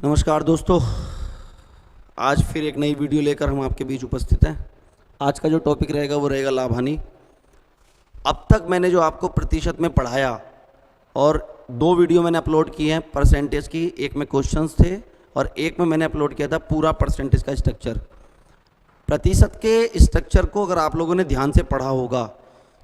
नमस्कार दोस्तों, आज फिर एक नई वीडियो लेकर हम आपके बीच उपस्थित हैं। आज का जो टॉपिक रहेगा वो रहेगा लाभ हानि। अब तक मैंने जो आपको प्रतिशत में पढ़ाया और 2 वीडियो मैंने अपलोड किए हैं परसेंटेज की, एक में क्वेश्चंस थे और एक में मैंने अपलोड किया था पूरा परसेंटेज का स्ट्रक्चर। प्रतिशत के स्ट्रक्चर को अगर आप लोगों ने ध्यान से पढ़ा होगा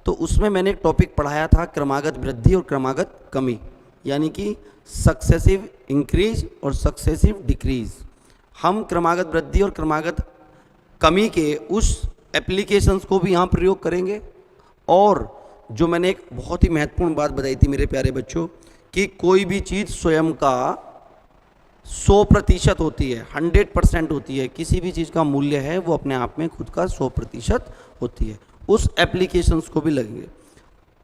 तो उसमें मैंने एक टॉपिक पढ़ाया था क्रमागत वृद्धि और क्रमागत कमी, यानी कि सक्सेसिव इंक्रीज और सक्सेसिव डिक्रीज। हम क्रमागत वृद्धि और क्रमागत कमी के उस एप्लीकेशंस को भी यहाँ प्रयोग करेंगे। और जो मैंने एक बहुत ही महत्वपूर्ण बात बताई थी मेरे प्यारे बच्चों, कि कोई भी चीज़ स्वयं का 100% होती है, 100% होती है। किसी भी चीज़ का मूल्य है वो अपने आप में खुद का 100% होती है। उस एप्लीकेशंस को भी लगेंगे।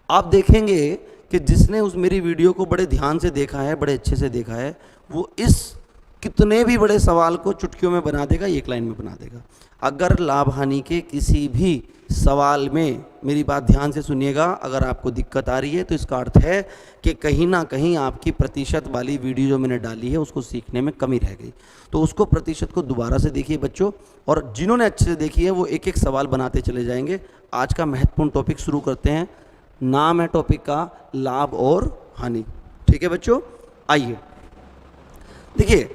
आप देखेंगे कि जिसने उस मेरी वीडियो को बड़े ध्यान से देखा है, बड़े अच्छे से देखा है, वो इस कितने भी बड़े सवाल को चुटकियों में बना देगा, एक लाइन में बना देगा। अगर लाभ हानि के किसी भी सवाल में, मेरी बात ध्यान से सुनिएगा, अगर आपको दिक्कत आ रही है तो इसका अर्थ है कि कहीं ना कहीं आपकी प्रतिशत वाली वीडियो जो मैंने डाली है उसको सीखने में कमी रह गई। तो उसको प्रतिशत को दोबारा से देखिए बच्चों, और जिन्होंने अच्छे से देखी है वो एक एक सवाल बनाते चले जाएंगे। आज का महत्वपूर्ण टॉपिक शुरू करते हैं। नाम है टॉपिक का लाभ और हानि। ठीक है बच्चों, आइए देखिए,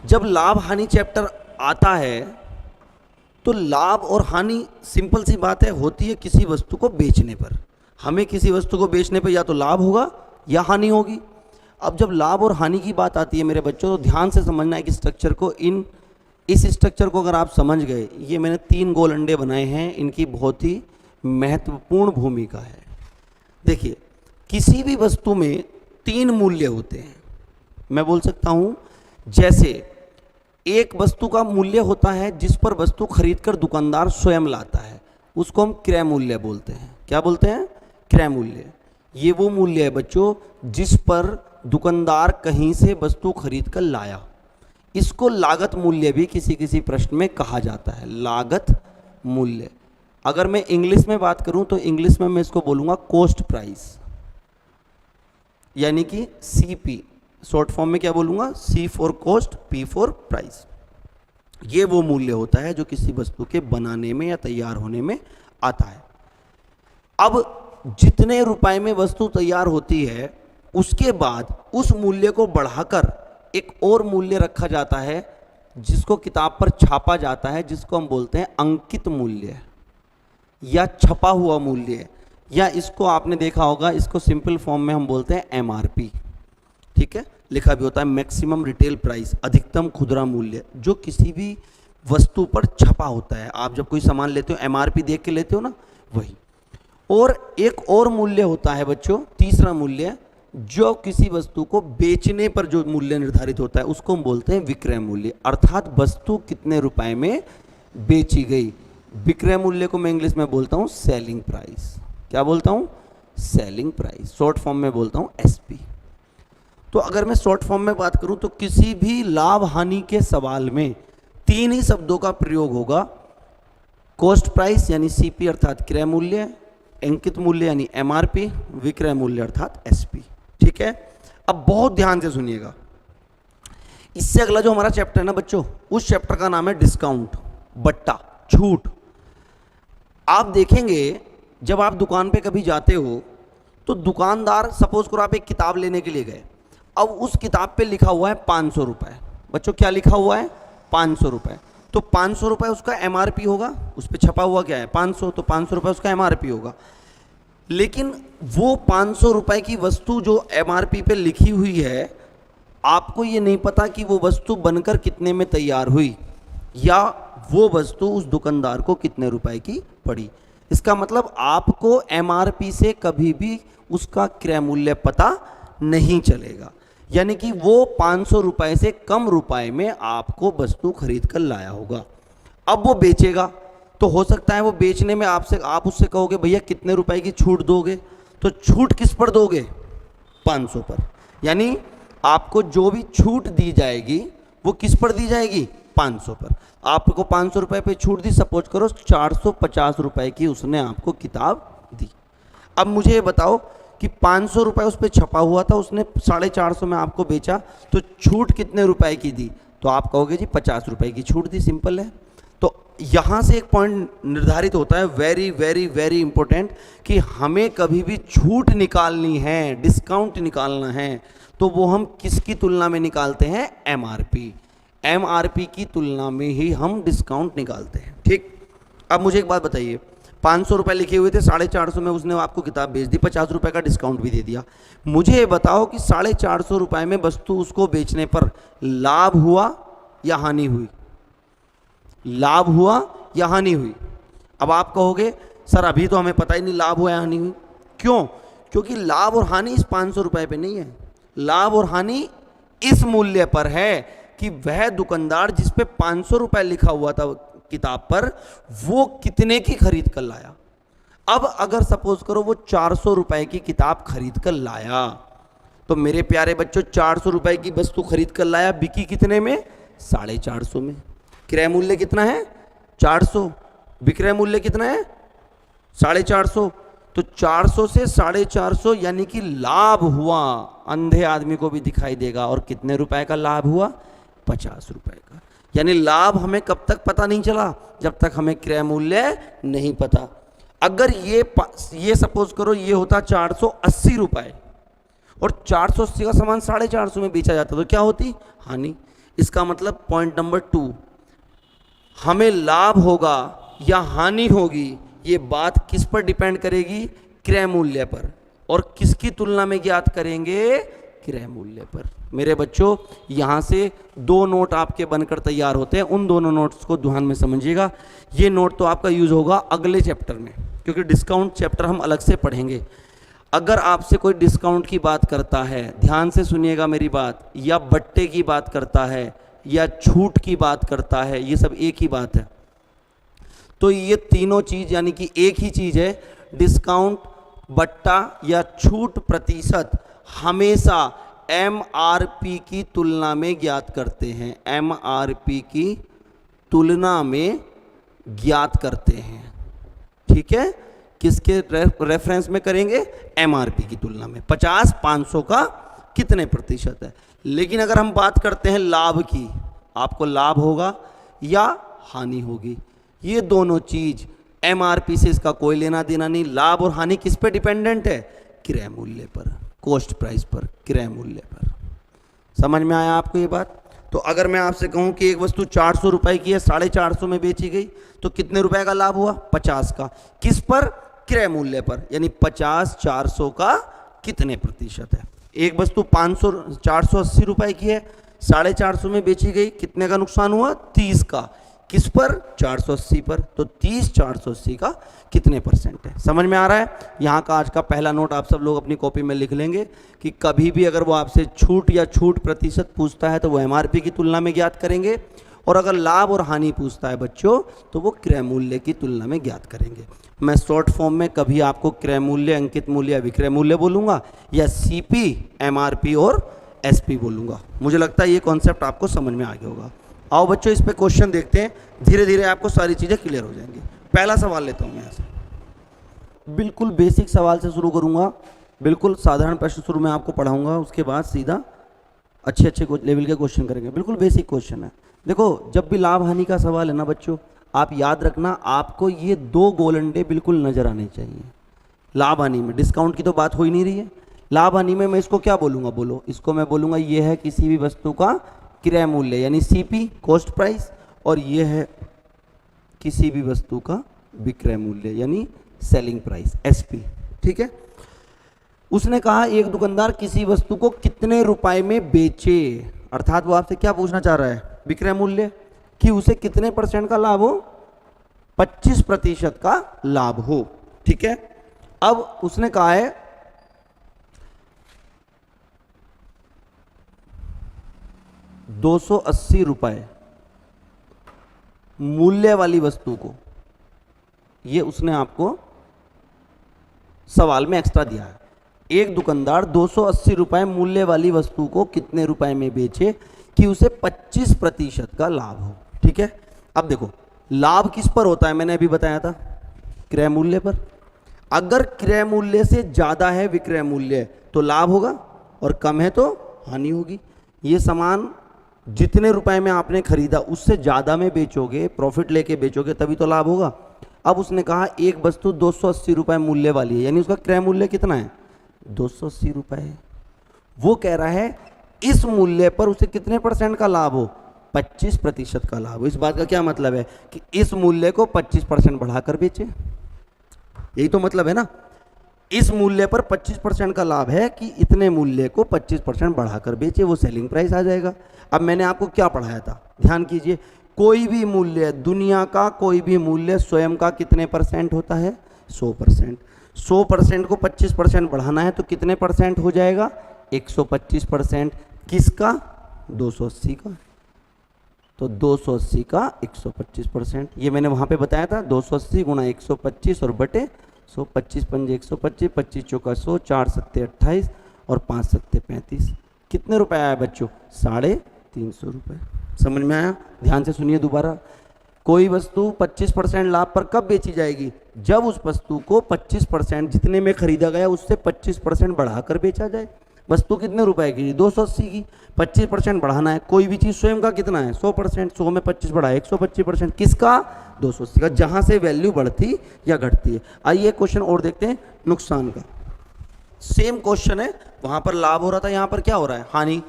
जब लाभ हानि चैप्टर आता है तो लाभ और हानि सिंपल सी बात है, होती है किसी वस्तु को बेचने पर। हमें किसी वस्तु को बेचने पर या तो लाभ होगा या हानि होगी। अब जब लाभ और हानि की बात आती है मेरे बच्चों, तो ध्यान से समझना है कि स्ट्रक्चर को, इस स्ट्रक्चर को अगर आप समझ गए, ये मैंने 3 गोल अंडे बनाए हैं, इनकी बहुत ही महत्वपूर्ण भूमिका है। देखिए, किसी भी वस्तु में 3 मूल्य होते हैं। मैं बोल सकता हूं, जैसे एक वस्तु का मूल्य होता है जिस पर वस्तु खरीदकर दुकानदार स्वयं लाता है, उसको हम क्रय मूल्य बोलते हैं। क्या बोलते हैं? क्रय मूल्य। ये वो मूल्य है बच्चों जिस पर दुकानदार कहीं से वस्तु खरीद कर लाया। इसको लागत मूल्य भी किसी किसी प्रश्न में कहा जाता है, लागत मूल्य। अगर मैं इंग्लिश में बात करूं तो इंग्लिश में मैं इसको बोलूंगा कॉस्ट प्राइस, यानी कि सीपी। शॉर्ट फॉर्म में क्या बोलूंगा? C for cost, P for price. ये वो मूल्य होता है जो किसी वस्तु के बनाने में या तैयार होने में आता है। अब जितने रुपए में वस्तु तैयार होती है उसके बाद उस मूल्य को बढ़ाकर एक और मूल्य रखा जाता है जिसको किताब पर छापा जाता है, जिसको हम बोलते हैं अंकित मूल्य या छपा हुआ मूल्य, या इसको आपने देखा होगा, इसको सिंपल फॉर्म में हम बोलते हैं एमआरपी। ठीक है, लिखा भी होता है मैक्सिमम रिटेल प्राइस, अधिकतम खुदरा मूल्य, जो किसी भी वस्तु पर छपा होता है। आप जब कोई सामान लेते हो एमआरपी देख के लेते हो ना, वही। और एक और मूल्य होता है बच्चों, तीसरा मूल्य, जो किसी वस्तु को बेचने पर जो मूल्य निर्धारित होता है उसको हम बोलते हैं विक्रय मूल्य, अर्थात वस्तु कितने रुपए में बेची गई। विक्रय मूल्य को मैं इंग्लिश में बोलता हूं सेलिंग प्राइस। क्या बोलता हूं? Selling price. शॉर्ट फॉर्म में बोलता हूं एसपी। तो अगर मैं शॉर्ट फॉर्म में बात करूं तो किसी भी लाभ हानि के सवाल में 3 ही शब्दों का प्रयोग होगा, कॉस्ट प्राइस यानी सीपी अर्थात क्रय मूल्य, अंकित मूल्य यानी एमआरपी, विक्रय मूल्य अर्थात एसपी। ठीक है, अब बहुत ध्यान से सुनिएगा। इससे अगला जो हमारा चैप्टर है ना बच्चों, उस चैप्टर का नाम है डिस्काउंट, बट्टा, छूट। आप देखेंगे जब आप दुकान पे कभी जाते हो तो दुकानदार, सपोज करो आप एक किताब लेने के लिए गए, अब उस किताब पे लिखा हुआ है 500 रुपये। बच्चों क्या लिखा हुआ है? 500 रुपये। तो 500 रुपये उसका एमआरपी होगा, उस पर छपा हुआ क्या है? 500, तो 500 रुपये उसका एमआरपी होगा। लेकिन वो 500 रुपये की वस्तु जो एमआरपी पे लिखी हुई है, आपको ये नहीं पता कि वो वस्तु बनकर कितने में तैयार हुई या वो वस्तु उस दुकानदार को कितने रुपए की पड़ी। इसका मतलब आपको एमआरपी से कभी भी उसका क्रय मूल्य पता नहीं चलेगा, यानी कि वो 500 रुपए से कम रुपए में आपको वस्तु खरीद कर लाया होगा। अब वो बेचेगा तो हो सकता है वो बेचने में आप उससे कहोगे भैया कितने रुपए की छूट दोगे, तो छूट किस पर दोगे? 500 पर। यानी आपको जो भी छूट दी जाएगी वो किस पर दी जाएगी? 500 पर। आपको 500 रुपये पे छूट दी, सपोज करो 450 रुपए की उसने आपको किताब दी। अब मुझे ये बताओ कि 500 रुपये उस पर छपा हुआ था, उसने 450 में आपको बेचा, तो छूट कितने रुपए की दी? तो आप कहोगे जी 50 रुपए की छूट दी, सिंपल है। तो यहाँ से एक पॉइंट निर्धारित होता है, वेरी वेरी वेरी इंपॉर्टेंट, कि हमें कभी भी छूट निकालनी है, डिस्काउंट निकालना है, तो वो हम किसकी तुलना में निकालते हैं? एमआरपी। एमआरपी की तुलना में ही हम डिस्काउंट निकालते हैं, ठीक। अब मुझे एक बात बताइए, 500 रुपये लिखे हुए थे, 450 में उसने आपको किताब बेच दी, 50 रुपये का डिस्काउंट भी दे दिया। मुझे ये बताओ कि 450 रुपये में वस्तु उसको बेचने पर लाभ हुआ या हानि हुई? लाभ हुआ या हानि हुई? अब आप कहोगे सर अभी तो हमें पता ही नहीं लाभ हुआ या हानि हुई। क्यों? क्योंकि लाभ और हानि इस 500 रुपये पे नहीं है, लाभ और हानि इस मूल्य पर है कि वह दुकानदार जिस पे 500 रुपये लिखा हुआ था किताब पर, वो कितने की खरीद कर लाया। अब अगर सपोज करो वो 400 रुपये की किताब खरीद कर लाया, तो मेरे प्यारे बच्चों 400 रुपये की वस्तु खरीद कर लाया, बिकी कितने में? 450 में। क्रय मूल्य कितना है? 400। विक्रय मूल्य कितना है? 450। तो 400 से 450 यानी कि लाभ हुआ, अंधे आदमी को भी दिखाई देगा। और कितने रुपए का लाभ हुआ? 50 रुपए का। यानी लाभ हमें कब तक पता नहीं चला? जब तक हमें क्रय मूल्य नहीं पता। अगर ये सपोज करो ये होता 480 रुपए और 480 का सामान 450 में बेचा जाता, तो क्या होती? हानि। इसका मतलब पॉइंट नंबर 2, हमें लाभ होगा या हानि होगी, ये बात किस पर डिपेंड करेगी? क्रय मूल्य पर। और किसकी तुलना में ज्ञात करेंगे? क्रय मूल्य पर। मेरे बच्चों यहाँ से 2 नोट आपके बनकर तैयार होते हैं, उन दोनों नोट्स को ध्यान में समझिएगा। ये नोट तो आपका यूज होगा अगले चैप्टर में, क्योंकि डिस्काउंट चैप्टर हम अलग से पढ़ेंगे। अगर आपसे कोई डिस्काउंट की बात करता है, ध्यान से सुनिएगा मेरी बात, या बट्टे की बात करता है या छूट की बात करता है, ये सब एक ही बात है। तो ये तीनों चीज यानी कि एक ही चीज है। डिस्काउंट, बट्टा या छूट प्रतिशत हमेशा एमआरपी की तुलना में ज्ञात करते हैं। एमआरपी की तुलना में ज्ञात करते हैं, ठीक है। किसके रेफरेंस में करेंगे? एमआरपी की तुलना में। 50, 500 का कितने प्रतिशत है। लेकिन अगर हम बात करते हैं लाभ की, आपको लाभ होगा या हानि होगी। ये दोनों चीज एमआरपी से इसका कोई लेना देना नहीं। लाभ और हानि किस पे डिपेंडेंट है? क्रय मूल्य पर, कॉस्ट प्राइस पर, क्रय मूल्य पर। समझ में आया आपको ये बात? तो अगर मैं आपसे कहूं कि एक वस्तु 400 रुपए की है, 450 में बेची गई, तो कितने रुपए का लाभ हुआ? 50 का। किस पर? क्रय मूल्य पर। यानी 50 400 का कितने प्रतिशत है। एक वस्तु 480 रुपए की है, 450 में बेची गई, कितने का नुकसान हुआ? 30 का। किस पर? 480 पर। तो 30 480 का कितने परसेंट है। समझ में आ रहा है? यहाँ का आज का पहला नोट आप सब लोग अपनी कॉपी में लिख लेंगे कि कभी भी अगर वो आपसे छूट या छूट प्रतिशत पूछता है तो वो एमआरपी की तुलना में ज्ञात करेंगे, और अगर लाभ और हानि पूछता है बच्चों तो वो क्रय मूल्य की तुलना में ज्ञात करेंगे। मैं शॉर्ट फॉर्म में कभी आपको क्रय मूल्य, अंकित मूल्य या विक्रय मूल्य बोलूँगा, या सीपी, एमआरपी और एसपी बोलूँगा। मुझे लगता है ये कॉन्सेप्ट आपको समझ में आ गया होगा। आओ बच्चों इस पे क्वेश्चन देखते हैं, धीरे धीरे आपको सारी चीज़ें क्लियर हो जाएंगी। पहला सवाल लेता हूँ मैं यहाँ से, बिल्कुल बेसिक सवाल से शुरू करूँगा। बिल्कुल साधारण प्रश्न शुरू में आपको पढ़ाऊँगा, उसके बाद सीधा अच्छे लेवल के क्वेश्चन करेंगे। बिल्कुल बेसिक क्वेश्चन है। देखो जब भी लाभ हानि का सवाल है ना बच्चों, आप याद रखना आपको ये 2 गोलंडे बिल्कुल नज़र आने चाहिए। लाभ हानि में डिस्काउंट की तो बात हो ही नहीं रही है। लाभ हानि में मैं इसको क्या बोलूँगा? बोलो, इसको मैं बोलूँगा ये है किसी भी वस्तु का क्रय मूल्य यानी सीपी, कॉस्ट प्राइस, और ये है किसी भी वस्तु का विक्रय मूल्य यानी सेलिंग प्राइस, एसपी, ठीक है। उसने कहा एक दुकानदार किसी वस्तु को कितने रुपए में बेचे, अर्थात वो आपसे क्या पूछना चाह रहा है? विक्रय मूल्य, कि उसे कितने % का लाभ हो? 25% का लाभ हो, ठीक है। अब उसने कहा है 280 रुपए मूल्य वाली वस्तु को, ये उसने आपको सवाल में एक्स्ट्रा दिया है। एक दुकानदार 280 रुपए मूल्य वाली वस्तु को कितने रुपए में बेचे कि उसे 25% का लाभ हो, ठीक है। अब देखो लाभ किस पर होता है? मैंने अभी बताया था क्रय मूल्य पर। अगर क्रय मूल्य से ज्यादा है विक्रय मूल्य तो लाभ होगा और कम है तो हानि होगी। ये सामान जितने रुपए में आपने खरीदा उससे ज्यादा में बेचोगे, प्रॉफिट लेके बेचोगे, तभी तो लाभ होगा। अब उसने कहा एक वस्तु 280 रुपए मूल्य वाली है, यानी उसका क्रय मूल्य कितना है, 280 रुपए है। वो कह रहा है इस मूल्य पर उसे कितने % का लाभ हो, 25% का लाभ हो। इस बात का क्या मतलब है कि इस मूल्य को 25% बढ़ाकर बेचे, यही तो मतलब है ना। इस मूल्य पर 25% का लाभ है कि इतने मूल्य को 25% बढ़ाकर बेचे, वो सेलिंग प्राइस आ जाएगा। अब मैंने आपको क्या पढ़ाया था, ध्यान कीजिए, कोई भी मूल्य, दुनिया का कोई भी मूल्य स्वयं का कितने % होता है, 100%। 100% को 25% बढ़ाना है तो कितने % हो जाएगा, 125%। किसका, 280 का। तो 280 का 125%, ये मैंने वहां पे बताया था, 280 गुणा 125 और बटे 100, 25 पंजे 125, 25 चौका 100, 4 सत्ते 28 और 5 सत्ते 35। कितने रुपए आया बच्चों, 350 रुपये। समझ में आया, ध्यान से सुनिए दोबारा। कोई वस्तु 25% लाभ पर कब बेची जाएगी, जब उस वस्तु को 25% जितने में खरीदा गया उससे 25% बढ़ाकर बेचा जाए। वस्तु कितने रुपए की, 280 की, 25% बढ़ाना है। कोई भी चीज़ स्वयं का कितना है, 100%, 100 में 25 बढ़ाए 125%, किसका, 280 का, जहां से वैल्यू बढ़ती या घटती है। आइए क्वेश्चन और देखते हैं, नुकसान का। सेम क्वेश्चन है, वहां पर लाभ हो रहा था, यहां पर क्या हो रहा है, हानि।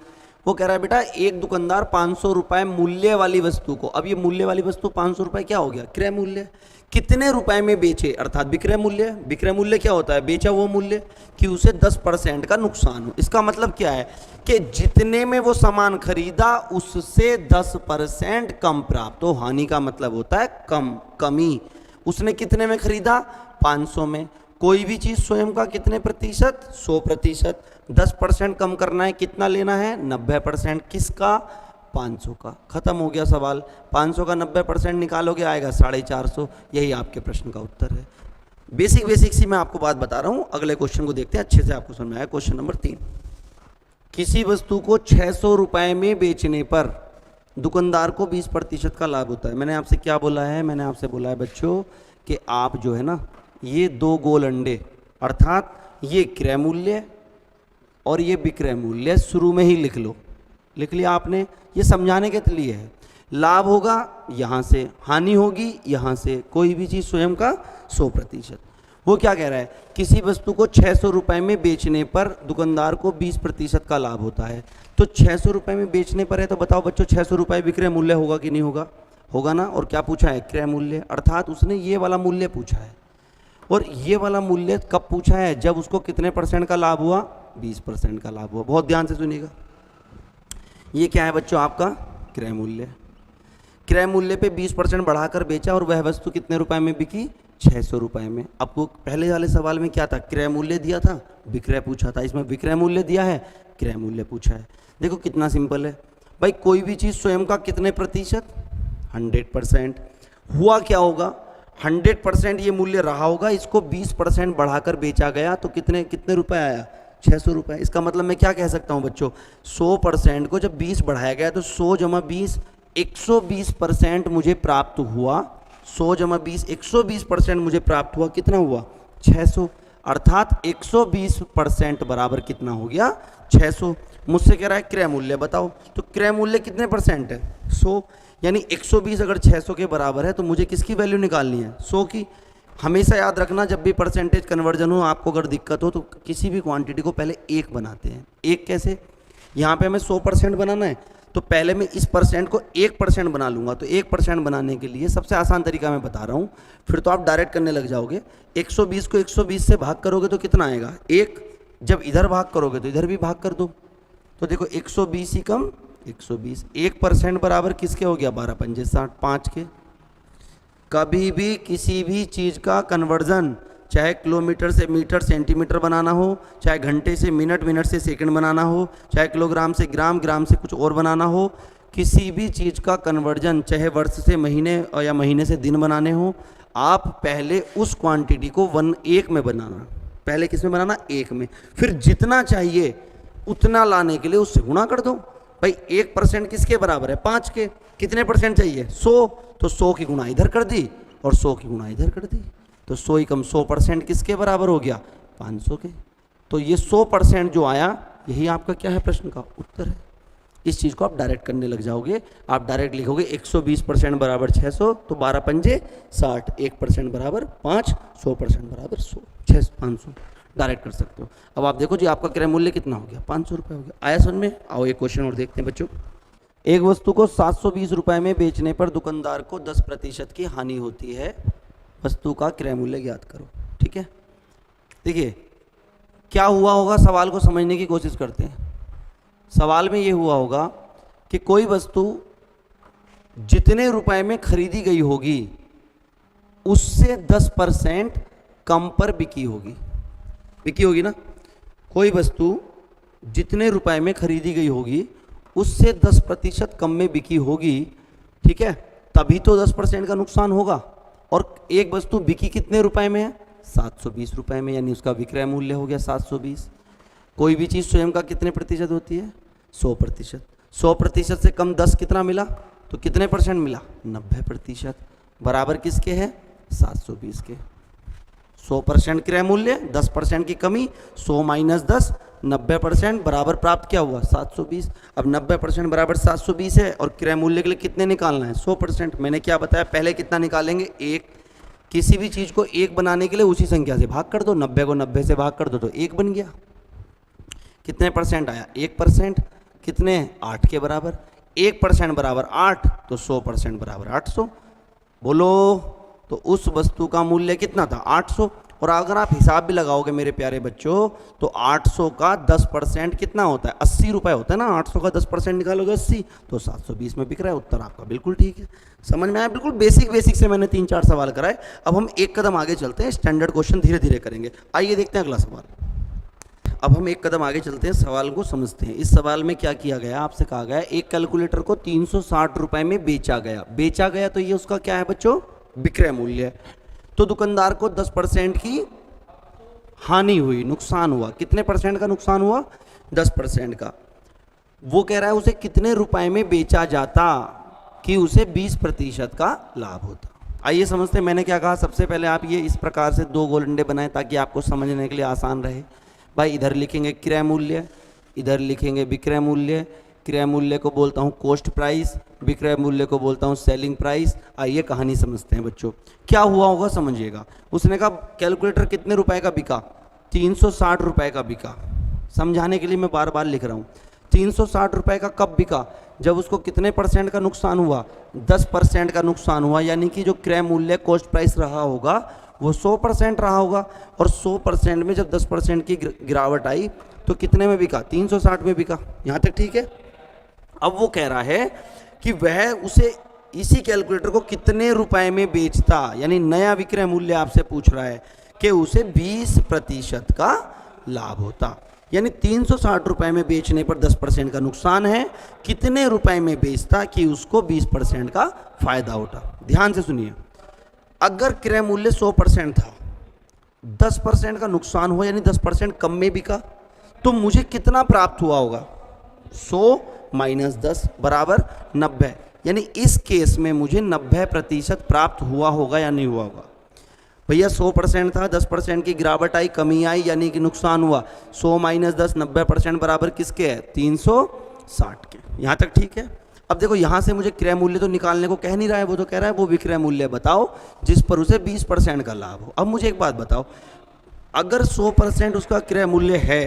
वो कह रहा है बेटा एक दुकानदार 500 रुपए मूल्य वाली वस्तु को, अब ये मूल्य वाली वस्तु 500 रुपए क्या हो गया, क्रय मूल्य, कितने रुपए में बेचे, अर्थात विक्रय मूल्य। विक्रय मूल्य क्या होता है, बेचा वो मूल्य, कि उसे 10% का नुकसान हो। इसका मतलब क्या है कि जितने में वो सामान खरीदा उससे 10% कम प्राप्त हो। हानि का मतलब होता है कम, कमी। उसने कितने में खरीदा, 500 में। कोई भी चीज स्वयं का कितने प्रतिशत, 100%। 10% कम करना है, कितना लेना है, 90%। किसका, 500 का। खत्म हो गया सवाल। 500 का 90% निकालोगे आएगा 450। यही आपके प्रश्न का उत्तर है। बेसिक सी मैं आपको बात बता रहा हूं। अगले क्वेश्चन को देखते हैं, अच्छे से आपको समझ में आया। क्वेश्चन नंबर 3, किसी वस्तु को 600 रुपए में बेचने पर दुकानदार को 20% का लाभ होता है। मैंने आपसे क्या बोला है, मैंने आपसे बोला है बच्चों कि आप जो है ना, ये 2 गोल अंडे, अर्थात ये क्रय मूल्य और ये विक्रय मूल्य शुरू में ही लिख लो। लिख लिया आपने, ये समझाने के लिए है। लाभ होगा यहाँ से, हानि होगी यहाँ से। कोई भी चीज़ स्वयं का 100%। वो क्या कह रहा है, किसी वस्तु को 600 रुपए में बेचने पर दुकानदार को 20% का लाभ होता है। तो 600 रुपए में बेचने पर है, तो बताओ बच्चों 600 रुपए विक्रय मूल्य होगा कि नहीं होगा, होगा ना। और क्या पूछा है, क्रय मूल्य, अर्थात उसने ये वाला मूल्य पूछा है। और ये वाला मूल्य कब पूछा है, जब उसको कितने % का लाभ हुआ, 20% का लाभ हुआ। बहुत ध्यान से सुनिएगा। ये क्या है बच्चों, आपका क्रय मूल्य। क्रय मूल्य पे 20% बढ़ाकर बेचा और वह वस्तु कितने रुपए में बिकी, 600 रुपए में। आपको पहले वाले सवाल में क्या था, क्रय मूल्य दिया था, विक्रय पूछा था। इसमें विक्रय मूल्य दिया है, क्रय मूल्य पूछा है। देखो कितना सिंपल है भाई। कोई भी चीज़ स्वयं का कितने प्रतिशत, 100%। हुआ क्या होगा, 100% ये मूल्य रहा होगा, इसको 20% बढ़ाकर बेचा गया तो कितने कितने रुपए आया, 600 रुपये। इसका मतलब मैं क्या कह सकता हूँ बच्चों, 100% को जब 20 बढ़ाया गया तो 100 जमा 20 120% मुझे प्राप्त हुआ। 100 जमा 20 120% मुझे प्राप्त हुआ, कितना हुआ, 600। अर्थात 120% बराबर कितना हो गया, 600। मुझसे कह रहा है क्रय मूल्य बताओ, तो क्रय मूल्य कितने % है, 100। यानी 120 अगर 600 के बराबर है तो मुझे किसकी वैल्यू निकालनी है, 100 की। हमेशा याद रखना, जब भी परसेंटेज कन्वर्जन हो, आपको अगर दिक्कत हो तो किसी भी क्वांटिटी को पहले 1 बनाते हैं। 1 कैसे, यहाँ पे हमें 100% बनाना है तो पहले मैं इस % को 1% बना लूँगा। तो 1% बनाने के लिए सबसे आसान तरीका मैं बता रहा हूँ, फिर तो आप डायरेक्ट करने लग जाओगे। 120 को 120 से भाग करोगे तो कितना आएगा, 1। जब इधर भाग करोगे तो इधर भी भाग कर दो। तो देखो 120 ही कम 120, 1% बराबर किसके हो गया, 12 पंजे 60, 5 के। कभी भी किसी भी चीज़ का कन्वर्जन, चाहे किलोमीटर से मीटर सेंटीमीटर बनाना हो, चाहे घंटे से मिनट, मिनट से सेकंड बनाना हो, चाहे किलोग्राम से ग्राम, ग्राम से कुछ और बनाना हो, किसी भी चीज़ का कन्वर्जन, चाहे वर्ष से महीने या महीने से दिन बनाने हो, आप पहले उस क्वांटिटी को 1 में बनाना। पहले किस में बनाना, 1 में। फिर जितना चाहिए उतना लाने के लिए उससे गुणा कर दो। भाई 1% किसके बराबर है, 5 के। कितने % चाहिए, 100, तो 100 की गुणा इधर कर दी और 100 की गुणा इधर कर दी। तो 100 ही कम 100% किसके बराबर हो गया? 500 के। तो ये 100% जो आया यही आपका क्या है? प्रश्न का उत्तर है। इस चीज़ को आप डायरेक्ट करने लग जाओगे। आप डायरेक्ट लिखोगे 120% बराबर 600, तो 12 पंजे 60, 1% बराबर 5, 100% बराबर 100, 500 डायरेक्ट कर सकते हो। अब आप देखो जी आपका क्रय मूल्य कितना हो गया? 500 रुपये हो गया। आया समझ में? आओ एक क्वेश्चन और देखते हैं बच्चों। एक वस्तु को 720 रुपये में बेचने पर दुकानदार को 10% की हानि होती है। वस्तु का क्रय मूल्य ज्ञात करो। ठीक है, देखिए क्या हुआ होगा, सवाल को समझने की कोशिश करते हैं। सवाल में ये हुआ होगा कि कोई वस्तु जितने रुपए में खरीदी गई होगी उससे 10% कम पर बिकी होगी ना। कोई वस्तु जितने रुपए में खरीदी गई होगी उससे 10% कम में बिकी होगी। ठीक है, तभी तो 10% का नुकसान होगा। और एक वस्तु बिकी कितने रुपए में है? 720 रुपए में, यानी उसका विक्रय मूल्य हो गया 720। कोई भी चीज़ स्वयं का कितने प्रतिशत होती है? 100%। 100% से कम 10 कितना मिला? तो कितने परसेंट मिला? 90%। बराबर किसके है? 720 के। 100% क्रय मूल्य, 10% की कमी, 100 माइनस 10, 90% बराबर प्राप्त क्या हुआ? 720। अब 90% बराबर 720 है और क्रय मूल्य के लिए कितने निकालना है? 100%। मैंने क्या बताया पहले? कितना निकालेंगे? 1। किसी भी चीज़ को 1 बनाने के लिए उसी संख्या से भाग कर दो। 90 को 90 से भाग कर दो तो 1 बन गया। कितने परसेंट आया? 1%। कितने? 8 के बराबर। 1% बराबर 8, तो 100% बराबर 800। बोलो, तो उस वस्तु का मूल्य कितना था? 800। और अगर आप हिसाब भी लगाओगे मेरे प्यारे बच्चों, तो 800 का 10% कितना होता है? 80 रुपये होता है ना। 800 का 10% निकालोगे 80, तो 720 में बिक रहा है। उत्तर आपका बिल्कुल ठीक है। समझ में आया? बिल्कुल बेसिक से मैंने 3-4 सवाल कराए। अब हम एक कदम आगे चलते हैं, स्टैंडर्ड क्वेश्चन धीरे धीरे करेंगे। आइए देखते हैं अगला सवाल। अब हम एक कदम आगे चलते हैं, सवाल को समझते हैं। इस सवाल में क्या किया गया? आपसे कहा गया एक कैलकुलेटर को 360 रुपये में बेचा गया। तो ये उसका क्या है बच्चों? विक्रय मूल्य है। तो दुकानदार को 10% की हानि हुई, नुकसान हुआ। कितने परसेंट का नुकसान हुआ? 10% का। वो कह रहा है उसे कितने रुपए में बेचा जाता कि उसे 20% का लाभ होता। आइए समझते हैं। मैंने क्या कहा? सबसे पहले आप ये इस प्रकार से 2 गोलंडे बनाएं ताकि आपको समझने के लिए आसान रहे। भाई इधर लिखेंगे क्रय मूल्य, इधर लिखेंगे विक्रय मूल्य। क्रय मूल्य को बोलता हूँ कॉस्ट प्राइस, विक्रय मूल्य को बोलता हूँ सेलिंग प्राइस। आइए कहानी समझते हैं बच्चों। क्या हुआ होगा समझिएगा। उसने कहा कैलकुलेटर कितने रुपए का बिका? 360 रुपए का बिका। समझाने के लिए मैं बार बार लिख रहा हूँ। 360 रुपए का कब बिका? जब उसको कितने परसेंट का नुकसान हुआ? 10% का नुकसान हुआ। यानी कि जो क्रय मूल्य कॉस्ट प्राइस रहा होगा वो 100% रहा होगा। और 100% में जब 10% की गिरावट आई तो कितने में बिका? 360 में बिका। यहाँ तक ठीक है। अब वो कह रहा है कि वह उसे इसी कैलकुलेटर को कितने रुपए में बेचता, यानी नया विक्रय मूल्य आपसे पूछ रहा है कि उसे 20% का लाभ होता। यानी 360 रुपए में बेचने पर 10% का नुकसान है, कितने रुपए में बेचता कि उसको 20% का फायदा होता। ध्यान से सुनिए, अगर क्रय मूल्य 100% था, 10% का नुकसान हुआ यानी 10% कम में बिका, तो मुझे कितना प्राप्त हुआ होगा? 100 माइनस 10 बराबर 90। यानी इस केस में मुझे 90% प्राप्त हुआ होगा या नहीं हुआ होगा? भैया 100% था, 10% की गिरावट आई, कमी आई, यानी कि नुकसान हुआ। 100 माइनस 10 90% बराबर किसके है? 360 के। यहाँ तक ठीक है। अब देखो यहाँ से मुझे क्रय मूल्य तो निकालने को कह नहीं रहा है, वो तो कह रहा है वो विक्रय मूल्य बताओ जिस पर उसे 20% का लाभ हो। अब मुझे एक बात बताओ, अगर 100% उसका क्रय मूल्य है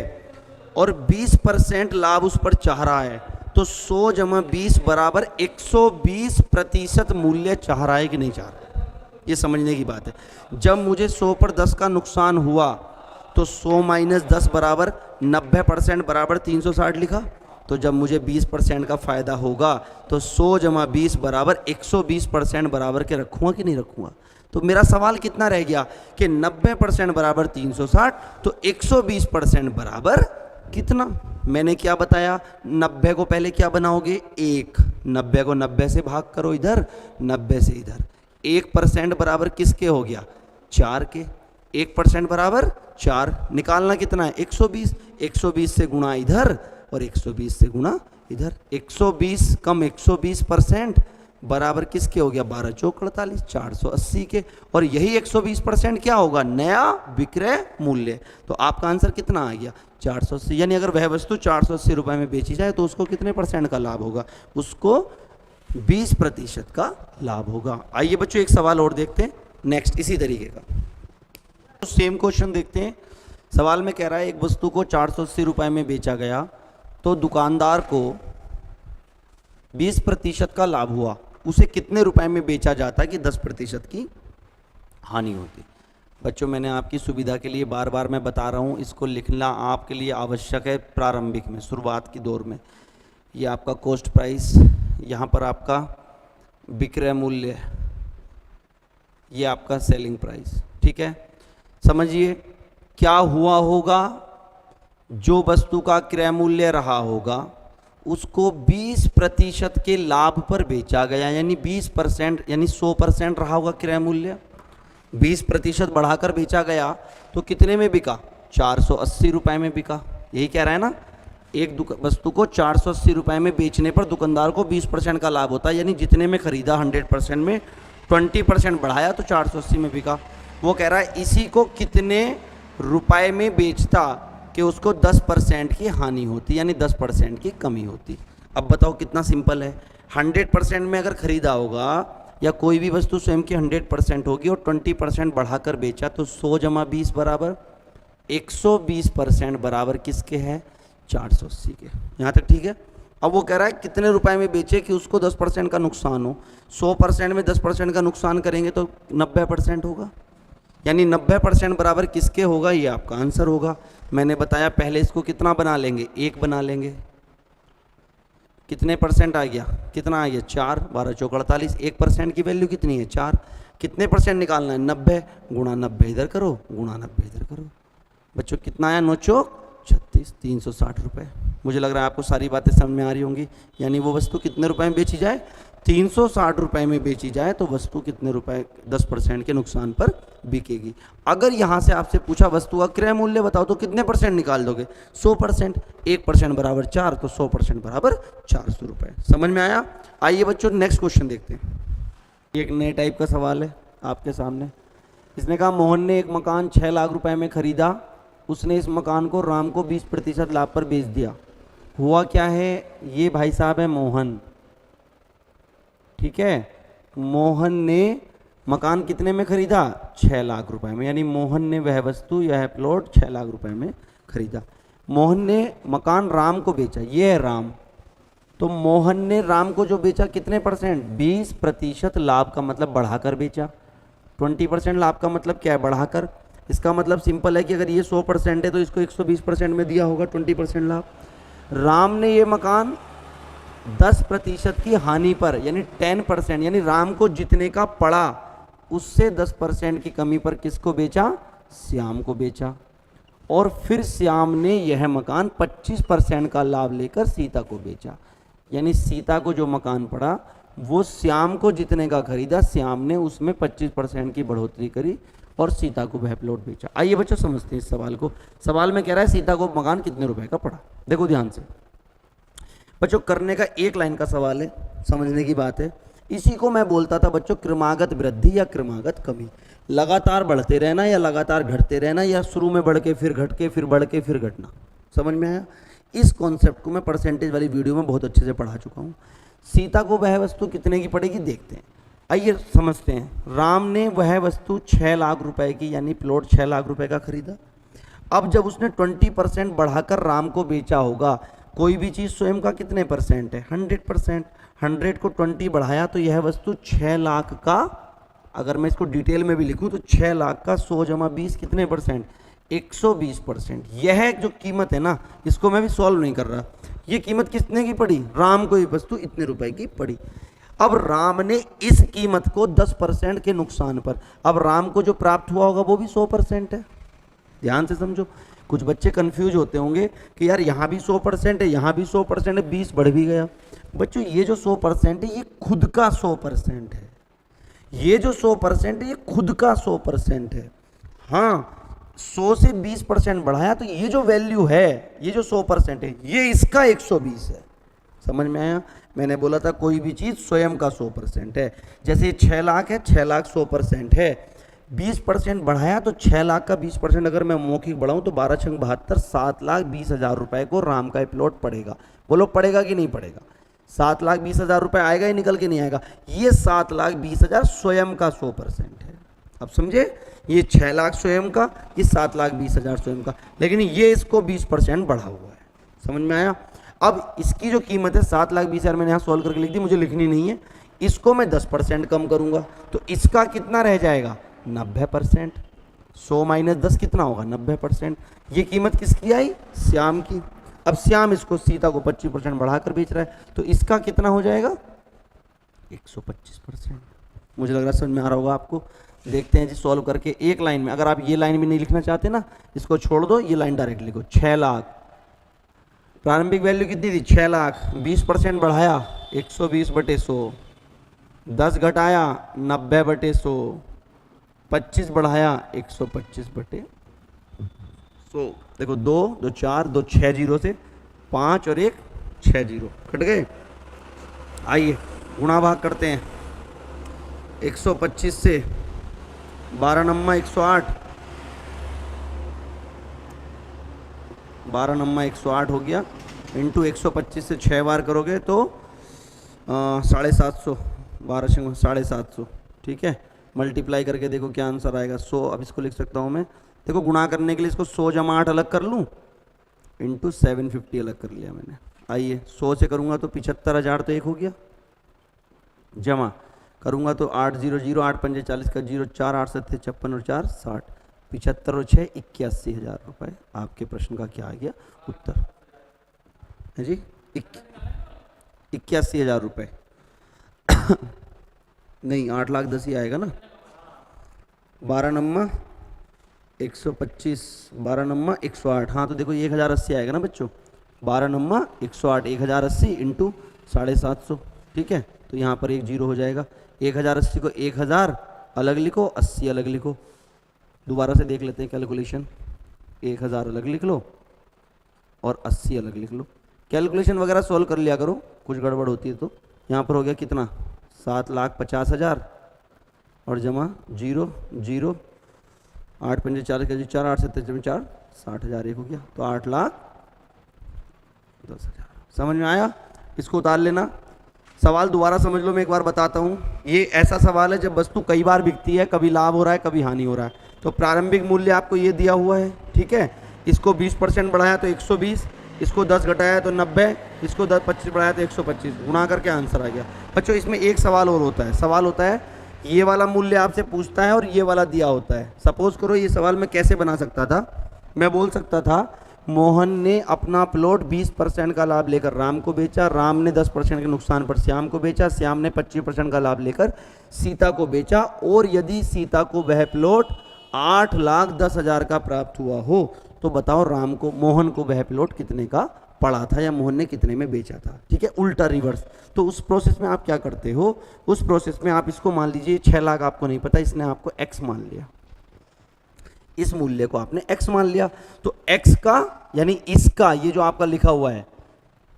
और 20% लाभ उस पर चाह रहा है, तो 100 जमा 20 बराबर 120% मूल्य चाह रहा है कि नहीं चाह रहा है? ये समझने की बात है। जब मुझे 100 पर 10 का नुकसान हुआ तो 100 माइनस 10 बराबर 90% बराबर 360 लिखा। तो जब मुझे 20% का फायदा होगा तो 100 जमा 20 बराबर 120% बराबर के रखूँगा कि नहीं रखूँगा? तो मेरा सवाल कितना रह गया कि 90% बराबर 360, तो 120% बराबर कितना? मैंने क्या बताया? 90 को पहले क्या बनाओगे? 1। 90 को 90 से भाग करो इधर, 90 से इधर। 1% बराबर किसके हो गया? 4 के। 1% बराबर 4। निकालना कितना है? 120। 120 से गुणा इधर और 120 से गुणा इधर। 120 कम 120% बराबर किसके हो गया, 12 चौक 48, 480 के। और यही 120% क्या होगा, नया विक्रय मूल्य। तो आपका आंसर कितना आ गया, 480। यानी अगर वह वस्तु 480 रुपए में बेची जाए तो उसको कितने % का लाभ होगा, उसको 20% का लाभ होगा। आइए बच्चों एक सवाल और देखते हैं नेक्स्ट इसी तरीके का। तो सेम क्वेश्चन देखते हैं। सवाल में कह रहा है एक वस्तु को 480 रुपए में बेचा गया तो दुकानदार को 20% का लाभ हुआ, उसे कितने रुपए में बेचा जाता कि 10% की हानि होती। बच्चों मैंने आपकी सुविधा के लिए बार बार मैं बता रहा हूँ, इसको लिखना आपके लिए आवश्यक है प्रारंभिक में, शुरुआत की दौर में। ये आपका कॉस्ट प्राइस, यहाँ पर आपका विक्रय मूल्य, ये आपका सेलिंग प्राइस, ठीक है। समझिए क्या हुआ होगा, जो वस्तु का क्रय मूल्य रहा होगा उसको 20% के लाभ पर बेचा गया, यानी 20% यानी 100% रहा होगा क्रय मूल्य, 20% बढ़ाकर बेचा गया तो कितने में बिका, 480 रुपए में बिका। यही कह रहा है ना, एक वस्तु को 480 रुपए में बेचने पर दुकानदार को 20% का लाभ होता है, यानी जितने में खरीदा 100% में 20% बढ़ाया तो 480 में बिका। वो कह रहा है इसी को कितने रुपए में बेचता कि उसको 10% की हानि होती, यानी 10% की कमी होती। अब बताओ कितना सिंपल है। 100% में अगर खरीदा होगा या कोई भी वस्तु स्वयं की 100% होगी और 20% बढ़ाकर बेचा तो 100 जमा 20 बराबर 120% बराबर किसके है, 480 के। यहाँ तक ठीक है। अब वो कह रहा है कितने रुपए में बेचे कि उसको 10% का नुकसान हो। 100% में 10% का नुकसान करेंगे तो 90% होगा, यानी 90% बराबर किसके होगा, ये आपका आंसर होगा। मैंने बताया पहले इसको कितना बना लेंगे, 1 बना लेंगे। कितने % आ गया, कितना आ गया, 4, 12 चौक 48, 1% की वैल्यू कितनी है, 4। कितने % निकालना है, 90, गुणा 90 इधर करो, गुणा 90 इधर करो। बच्चों कितना आया, 9 चौक 36, 360 रुपये। मुझे लग रहा है आपको सारी बातें समझ में आ रही होंगी। यानी वो वस्तु कितने रुपए में बेची जाए, 360 रुपए में बेची जाए तो वस्तु कितने रुपए, 10% के नुकसान पर बिकेगी। अगर यहाँ से आपसे पूछा वस्तु का क्रय मूल्य बताओ तो कितने % निकाल दोगे, 100%। 1% बराबर 4 तो 100% बराबर 400 रुपये। समझ में आया। आइए बच्चों नेक्स्ट क्वेश्चन देखते हैं। एक नए टाइप का सवाल है आपके सामने। इसने कहा मोहन ने एक मकान 6 लाख रुपए में खरीदा, उसने इस मकान को राम को 20% लाभ पर बेच दिया। हुआ क्या है, ये भाई साहब है मोहन, ठीक है। मोहन ने मकान कितने में खरीदा, 6 लाख रुपए में, यानी मोहन ने वह वस्तु यह प्लॉट 6 लाख रुपए में खरीदा। मोहन ने मकान राम को बेचा, ये है राम। तो मोहन ने राम को जो बेचा कितने %, 20% लाभ का मतलब बढ़ाकर बेचा। 20% लाभ का मतलब क्या है, बढ़ाकर। इसका मतलब सिंपल है कि अगर ये 100% है तो इसको 120% में दिया होगा 20% लाभ। राम ने ये मकान 10% की हानि पर, यानी 10%, यानी राम को जितने का पड़ा उससे 10% की कमी पर किसको बेचा, श्याम को बेचा। और फिर श्याम ने यह मकान 25% का लाभ लेकर सीता को बेचा। यानी सीता को जो मकान पड़ा वो श्याम को जितने का खरीदा, श्याम ने उसमें 25% की बढ़ोतरी करी और सीता को वह प्लॉट बेचा। आइए बच्चों समझते हैं इस सवाल को। सवाल में कह रहा है सीता को मकान कितने रुपए का पड़ा। देखो ध्यान से बच्चों, करने का एक लाइन का सवाल है, समझने की बात है। इसी को मैं बोलता था बच्चों क्रमागत वृद्धि या क्रमागत कमी। लगातार बढ़ते रहना या लगातार घटते रहना, या शुरू में बढ़ के फिर घट के फिर बढ़ के फिर घटना। समझ में आया। इस कॉन्सेप्ट को मैं परसेंटेज वाली वीडियो में बहुत अच्छे से पढ़ा चुका हूँ। सीता को वह वस्तु कितने की पड़ेगी देखते हैं। आइए समझते हैं। राम ने वह वस्तु 6 लाख रुपए की, यानी प्लॉट 6 लाख रुपए का खरीदा। अब जब उसने 20% बढ़ाकर राम को बेचा होगा, कोई भी चीज़ स्वयं का कितने % है, 100%। 100 को 20 बढ़ाया तो यह वस्तु 6 लाख का, अगर मैं इसको डिटेल में भी लिखूं तो 6 लाख का 100 जमा 20 कितने %, 120%। यह जो कीमत है ना, इसको मैं भी सॉल्व नहीं कर रहा। ये कीमत कितने की पड़ी, राम को ये वस्तु इतने रुपए की पड़ी। अब राम ने इस कीमत को 10% के नुकसान पर, अब राम को जो प्राप्त हुआ होगा वो भी 100% है। ध्यान से समझो। कुछ बच्चे कंफ्यूज होते होंगे कि यार यहाँ भी 100% है, यहाँ भी 100% है, 20 बढ़ भी गया। बच्चों ये जो 100% है ये खुद का 100% है। ये जो 100% है ये खुद का 100% है। हाँ, 100 से 20% बढ़ाया तो ये जो वैल्यू है, ये जो 100% है, ये इसका 120 है। समझ में आया? मैंने बोला था कोई भी चीज़ स्वयं का 100% है। जैसे 6 लाख है, 6 लाख 100% है, 20% बढ़ाया तो 6 लाख का 20% अगर मैं मौखिक बढ़ाऊँ तो 12 छंग 72, 7,20,000 रुपए को राम का प्लॉट पड़ेगा। बोलो पड़ेगा कि नहीं पड़ेगा? 7,20,000 रुपए आएगा ही, निकल के नहीं आएगा। ये 7,20,000 स्वयं का 100% है। अब समझे? ये 6 लाख स्वयं का, ये 7,20,000 स्वयं का, लेकिन ये इसको 20% बढ़ा हुआ है। समझ में आया? अब इसकी जो कीमत है 7,20,000 मैंने यहाँ सॉल्व करके लिख दी, मुझे लिखनी नहीं है। इसको मैं 10% कम करूंगा तो इसका कितना रह जाएगा? 90%। 100 माइनस 10 कितना होगा? 90%। ये कीमत किसकी आई? श्याम की। अब श्याम इसको सीता को 25% बढ़ाकर बेच रहा है, तो इसका कितना हो जाएगा? 125%। मुझे लग रहा है समझ में आ रहा होगा आपको। देखते हैं जी सॉल्व करके एक लाइन में। अगर आप ये लाइन भी नहीं लिखना चाहते ना, इसको छोड़ दो, ये लाइन डायरेक्ट लिखो। 6 लाख प्रारंभिक वैल्यू कितनी थी? 6 लाख। 20% बढ़ाया 120/100, 10 घटाया 90/100, 25 बढ़ाया 125/100। देखो 2 2 4 2 6 जीरो से 5 और 1 6 जीरो कट गए। आइए गुणा भाग करते हैं। 125 से 12 नम्मा 108, 12 नम्मा 108 हो गया, इंटू 125 से 6 बार करोगे तो 750, 12 750, ठीक है। मल्टीप्लाई करके देखो क्या आंसर आएगा। 100, अब इसको लिख सकता हूँ मैं। देखो गुणा करने के लिए इसको 100 जमा 8 अलग कर लूँ, इंटू 750 अलग कर लिया मैंने। आइए 100 से करूँगा तो 75,000 तो एक हो गया, जमा करूँगा तो 8 0 0, 8 पंजे 40 का 0, 4 8 7 56 और 4 60, 75 और 6 81,000 रुपये। आपके प्रश्न का क्या आ गया उत्तर? है जी 81,000 रुपये। नहीं 8,10,000 ही आएगा ना। 12 नम्मा 125, 12 नम्मा 108, हाँ तो देखो 1,080 आएगा ना बच्चों। 12 नम्मा 108, 1,080 इंटू 750, ठीक है। तो यहाँ पर एक जीरो हो जाएगा। 1,080 को 1,000 अलग लिखो, 80 अलग लिखो। दोबारा से देख लेते हैं कैलकुलेशन। 1,000 अलग लिख लो और 80 अलग लिख लो। कैलकुलेशन वगैरह सॉल्व कर लिया करो, कुछ गड़बड़ होती है तो। यहाँ पर हो गया कितना? 7,50,000 और जमा 0 0, 8 पंजे 40 का 4, 8 7 4 60,000 एक हो गया, तो 8,10,000। समझ में आया? इसको उतार लेना। सवाल दोबारा समझ लो, मैं एक बार बताता हूँ। ये ऐसा सवाल है जब वस्तु कई बार बिकती है, कभी लाभ हो रहा है कभी हानि हो रहा है। तो प्रारंभिक मूल्य आपको ये दिया हुआ है, ठीक है। इसको 20% बढ़ाया तो 120, इसको 10 घटाया तो 90, इसको 25 बढ़ाया तो 125, गुणा करके आंसर आ गया। बच्चों इसमें एक सवाल और होता है। सवाल होता है ये वाला मूल्य आपसे पूछता है और ये वाला दिया होता है। सपोज करो ये सवाल मैं कैसे बना सकता था, मैं बोल सकता था मोहन ने अपना प्लॉट 20% का लाभ लेकर राम को बेचा, राम ने 10% के नुकसान पर श्याम को बेचा, श्याम ने 25% का लाभ लेकर सीता को बेचा, और यदि सीता को वह प्लॉट 8,10,000 का प्राप्त हुआ हो तो बताओ राम को, मोहन को वह प्लॉट कितने का पड़ा था या मोहन ने कितने में बेचा था, ठीक है। उल्टा रिवर्स। तो उस प्रोसेस में आप क्या करते हो? उस प्रोसेस में आप इसको मान लीजिए 6 लाख आपको नहीं पता, इसने आपको x मान लिया, इस मूल्य को आपने x मान लिया। तो x का यानी इसका, ये जो आपका लिखा हुआ है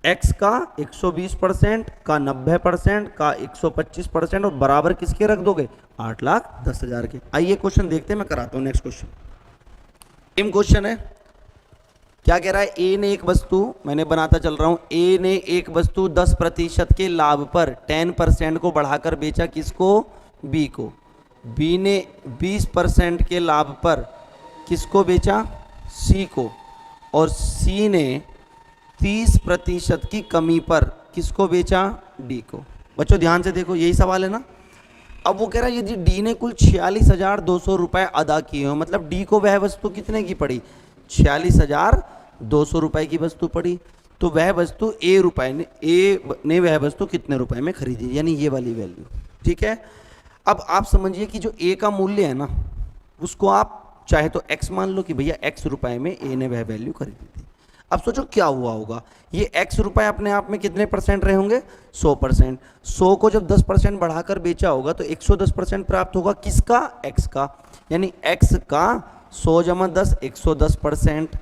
x का 120% का 90% का 125% और बराबर किसके रख दोगे? 8,10,000 के। आइए क्वेश्चन देखते हैं, मैं कराता हूं नेक्स्ट क्वेश्चन। सेम क्वेश्चन है। क्या कह रहा है? ए ने एक वस्तु, मैंने बनाता चल रहा हूं, ए ने एक वस्तु 10% के लाभ पर 10% को बढ़ाकर बेचा, किसको? बी को। बी ने 20% के लाभ पर किसको बेचा? सी को। और सी ने 30% की कमी पर किसको बेचा? डी को। बच्चों ध्यान से देखो, यही सवाल है ना। अब वो कह रहा है यदि डी ने कुल 46,200 रुपए अदा किए हो, मतलब डी को वह वस्तु कितने की पड़ी? 46,200 रुपए की वस्तु पड़ी, तो वह वस्तु ए ने वह वस्तु कितने रुपए में खरीदी, यानी ये वाली वैल्यू, ठीक है। अब आप समझिए कि जो ए का मूल्य है ना, उसको आप चाहे तो x मान लो कि भैया x रुपए में ए ने वह वैल्यू खरीदी थी। अब सोचो क्या हुआ होगा, ये x रुपए अपने आप में कितने परसेंट रहे होंगे? 100%। 100 को जब 10% बढ़ाकर बेचा होगा तो 110% प्राप्त होगा, किसका? x का। यानी x का 100 जमा 10 110%,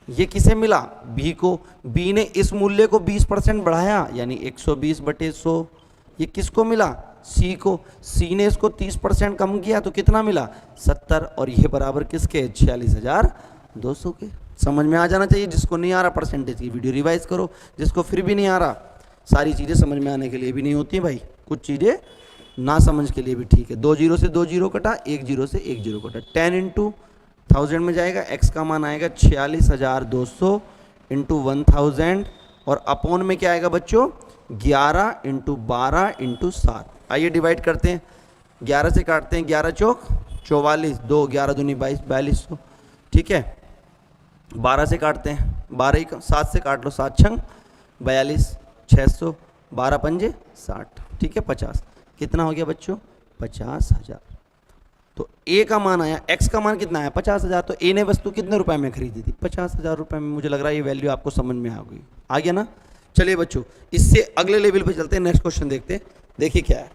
ये किसे मिला, बी को। बी ने इस मूल्य को 20% बढ़ाया यानी 120/100। ये किसको मिला, सी को। सी ने इसको 30% कम किया तो कितना मिला, 70। और ये बराबर किसके, 46,200 के। समझ में आ जाना चाहिए। जिसको नहीं आ रहा परसेंटेज की वीडियो रिवाइज करो, जिसको फिर भी नहीं आ रहा, सारी चीज़ें समझ में आने के लिए भी नहीं होती हैं भाई, कुछ चीज़ें ना समझ के लिए भी ठीक है। 2 जीरो से 2 जीरो कटा, 1 जीरो से 1 जीरो कटा। 10 इंटू 1000 में जाएगा, x का मान आएगा 46,200 इंटू 1000 और अपॉन में क्या आएगा बच्चों, 11 इंटू 12 इंटू 7। आइए डिवाइड करते हैं, 11 से काटते हैं, 11 चौक 44, 2 11 दूनी 22, 4200। ठीक है, 12 से काटते हैं, 12 7 से काट लो, 7 छंग 42, 600, 12 पंजे 60। ठीक है, 50 कितना हो गया बच्चों, 50,000। तो ए का मान आया, एक्स का मान कितना आया, 50,000। तो ए ने वस्तु कितने रुपए में खरीदी थी, 50,000 रुपए में। मुझे लग रहा है ये वैल्यू आपको समझ में आ गई, आ गया ना। चलिए बच्चों, इससे अगले लेवल पे चलते हैं, नेक्स्ट क्वेश्चन देखते हैं। देखिए क्या है,